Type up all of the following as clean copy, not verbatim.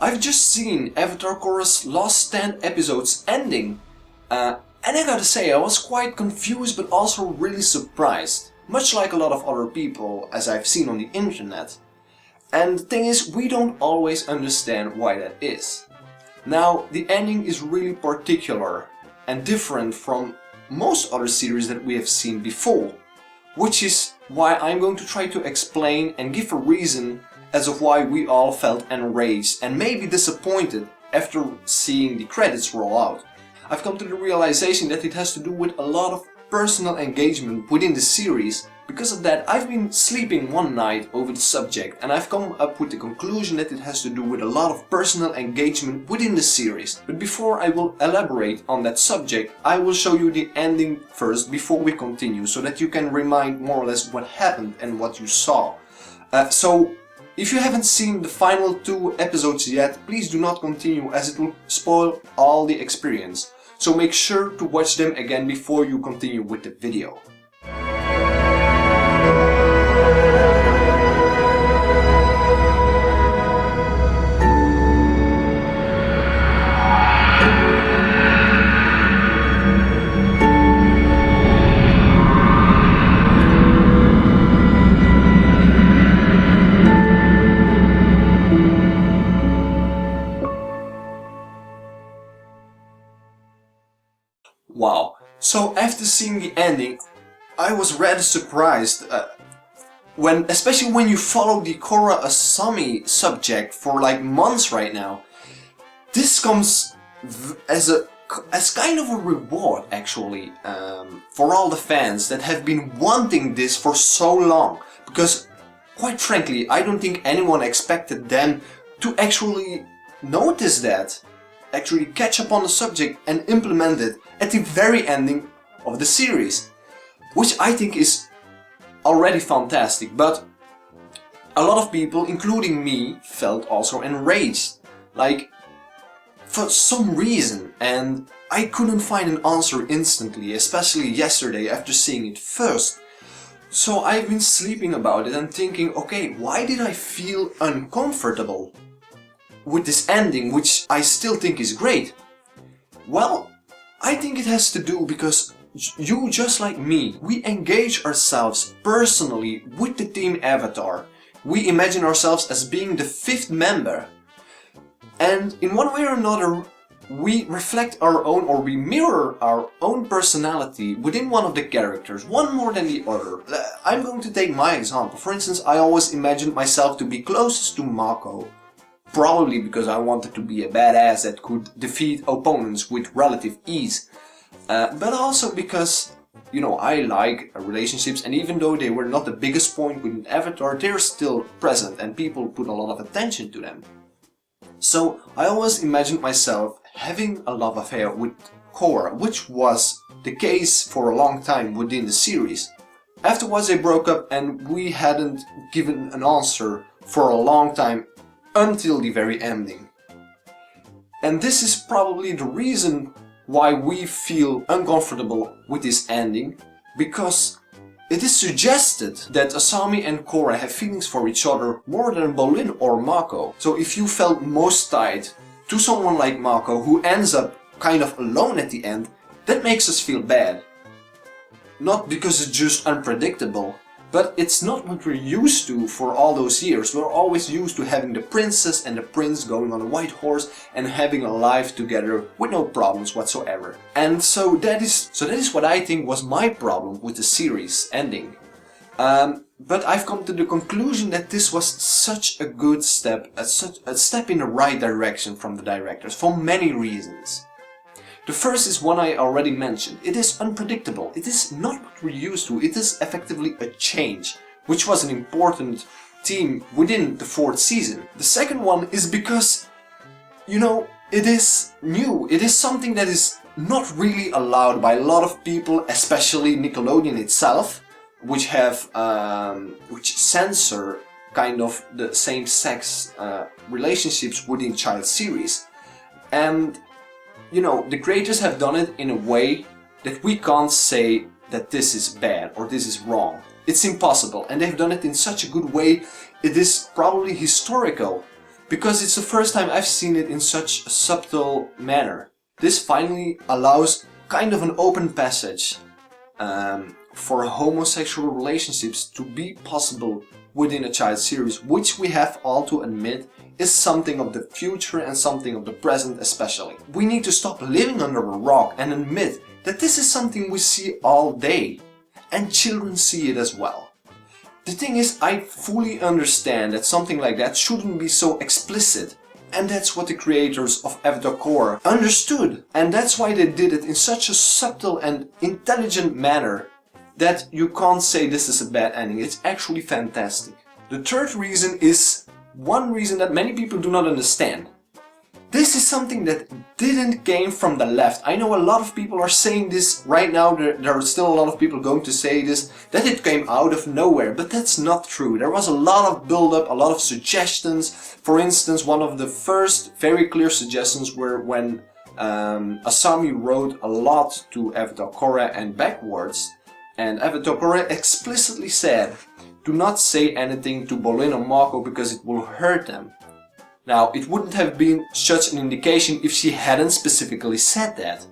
I've just seen Avatar Korra's last 10 episodes ending, and I gotta say I was quite confused but also really surprised, much like a lot of other people as I've seen on the internet. And the thing is, we don't always understand why that is. Now, the ending is really particular and different from most other series that we have seen before, which is why I'm going to try to explain and give a reason as of why we all felt enraged and maybe disappointed after seeing the credits roll out. I've come to the realization that it has to do with a lot of personal engagement within the series. Because of that, I've been sleeping one night over the subject and I've come up with the conclusion that it has to do with a lot of personal engagement within the series. But before I will elaborate on that subject, I will show you the ending first before we continue, so that you can remind more or less what happened and what you saw. So if you haven't seen the final 2 episodes yet, please do not continue as it will spoil all the experience. So make sure to watch them again before you continue with the video. Wow, so after seeing the ending, I was rather surprised, especially when you follow the Korra and Asami subject for like months right now. This comes as kind of a reward actually, for all the fans that have been wanting this for so long, because quite frankly I don't think anyone expected them to actually notice that. Actually catch up on the subject and implement it at the very ending of the series, which I think is already fantastic. But a lot of people, including me, felt also enraged, like for some reason, and I couldn't find an answer instantly, especially yesterday after seeing it first. So I've been sleeping about it and thinking, okay, why did I feel uncomfortable with this ending, which I still think is great? Well, I think it has to do because you, just like me, we engage ourselves personally with the team Avatar. We imagine ourselves as being the 5th member. And in one way or another, we reflect our own, or we mirror our own personality within one of the characters, one more than the other. I'm going to take my example. For instance, I always imagined myself to be closest to Mako. Probably because I wanted to be a badass that could defeat opponents with relative ease. But also because, you know, I like relationships, and even though they were not the biggest point within Avatar, they're still present and people put a lot of attention to them. So I always imagined myself having a love affair with Korra, which was the case for a long time within the series. Afterwards they broke up and we hadn't given an answer for a long time, until the very ending. And this is probably the reason why we feel uncomfortable with this ending, because it is suggested that Asami and Korra have feelings for each other more than Bolin or Mako. So if you felt most tied to someone like Mako who ends up kind of alone at the end, that makes us feel bad. Not because it's just unpredictable, but it's not what we're used to for all those years. We're always used to having the princess and the prince going on a white horse and having a life together with no problems whatsoever. And so that is what I think was my problem with the series ending. But I've come to the conclusion that this was such a good step, a step in the right direction from the directors, for many reasons. The first is one I already mentioned. It is unpredictable. It is not what we're used to. It is effectively a change, which was an important theme within the 4th season. The second one is because, you know, it is new. It is something that is not really allowed by a lot of people, especially Nickelodeon itself, which censor kind of the same-sex relationships within child series. And you know, the creators have done it in a way that we can't say that this is bad or this is wrong. It's impossible, and they've done it in such a good way, it is probably historical. because it's the first time I've seen it in such a subtle manner. This finally allows kind of an open passage for homosexual relationships to be possible within a child series, which we have all to admit is something of the future and something of the present especially. We need to stop living under a rock and admit that this is something we see all day, and children see it as well. The thing is, I fully understand that something like that shouldn't be so explicit, and that's what the creators of Avatar Korra understood, and that's why they did it in such a subtle and intelligent manner that you can't say this is a bad ending. It's actually fantastic. The third reason is one reason that many people do not understand. This is something that didn't came from the left. I know a lot of people are saying this right now. There are still a lot of people going to say this, that it came out of nowhere, but that's not true. There was a lot of build-up, a lot of suggestions. For instance, one of the first very clear suggestions were when Asami wrote a lot to Avatar Korra and backwards, and Avatar Korra explicitly said, do not say anything to Bolin or Mako because it will hurt them. Now, it wouldn't have been such an indication if she hadn't specifically said that.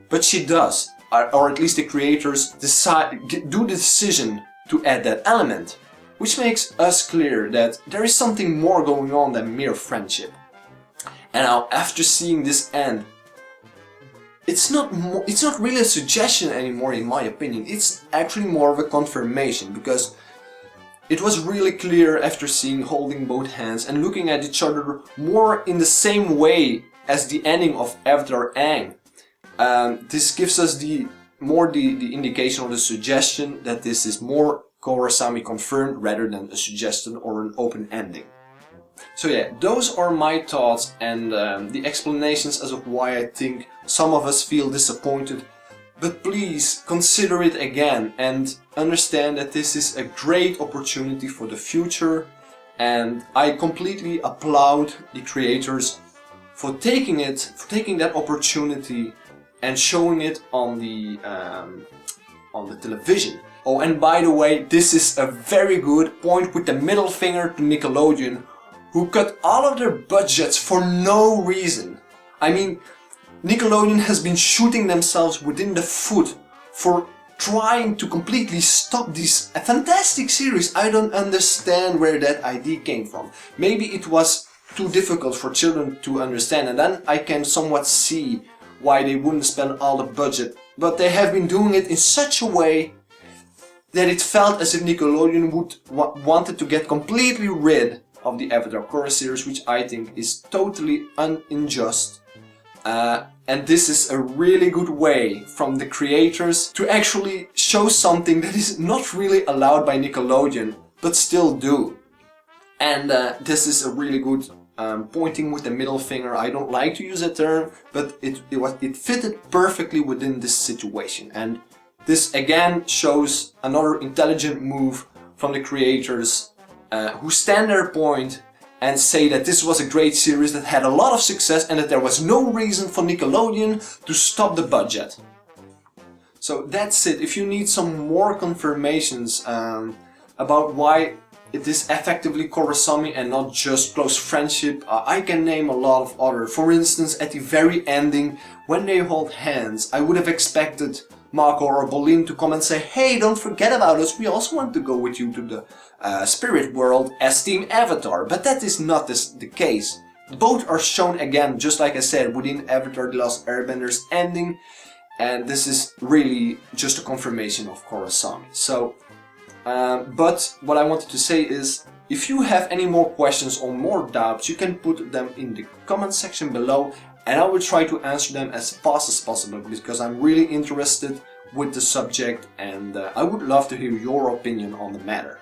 But she does, or at least the creators do the decision to add that element, which makes us clear that there is something more going on than mere friendship. And now, after seeing this end, it's not really a suggestion anymore in my opinion, it's actually more of a confirmation, because it was really clear after seeing holding both hands and looking at each other more in the same way as the ending of Avatar Aang. This gives us the indication or the suggestion that this is more Korrasami confirmed rather than a suggestion or an open ending. So yeah, those are my thoughts and the explanations as of why I think some of us feel disappointed. But please consider it again and understand that this is a great opportunity for the future, and I completely applaud the creators for taking that opportunity and showing it on the television. Oh, and by the way, this is a very good point with the middle finger to Nickelodeon, who cut all of their budgets for no reason. I mean, Nickelodeon has been shooting themselves within the foot for trying to completely stop this fantastic series. I don't understand where that idea came from. Maybe it was too difficult for children to understand, and then I can somewhat see why they wouldn't spend all the budget. But they have been doing it in such a way that it felt as if Nickelodeon wanted to get completely rid of the Avatar Korra series, which I think is totally unjust. And this is a really good way from the creators to actually show something that is not really allowed by Nickelodeon, but still do. And this is a really good pointing with the middle finger. I don't like to use that term, but it fitted perfectly within this situation. And this again shows another intelligent move from the creators who stand their point and say that this was a great series that had a lot of success and that there was no reason for Nickelodeon to stop the budget. So that's it. If you need some more confirmations about why it is effectively Korrasami and not just close friendship, I can name a lot of other. For instance, at the very ending, when they hold hands, I would have expected Mako or Bolin to come and say, hey, don't forget about us, we also want to go with you to the spirit world as Team Avatar. But that is not the case. Both are shown again, just like I said, within Avatar The Last Airbender's ending, and this is really just a confirmation of Korrasami. So, but what I wanted to say is, if you have any more questions or more doubts, you can put them in the comment section below, and I will try to answer them as fast as possible, because I'm really interested with the subject and I would love to hear your opinion on the matter.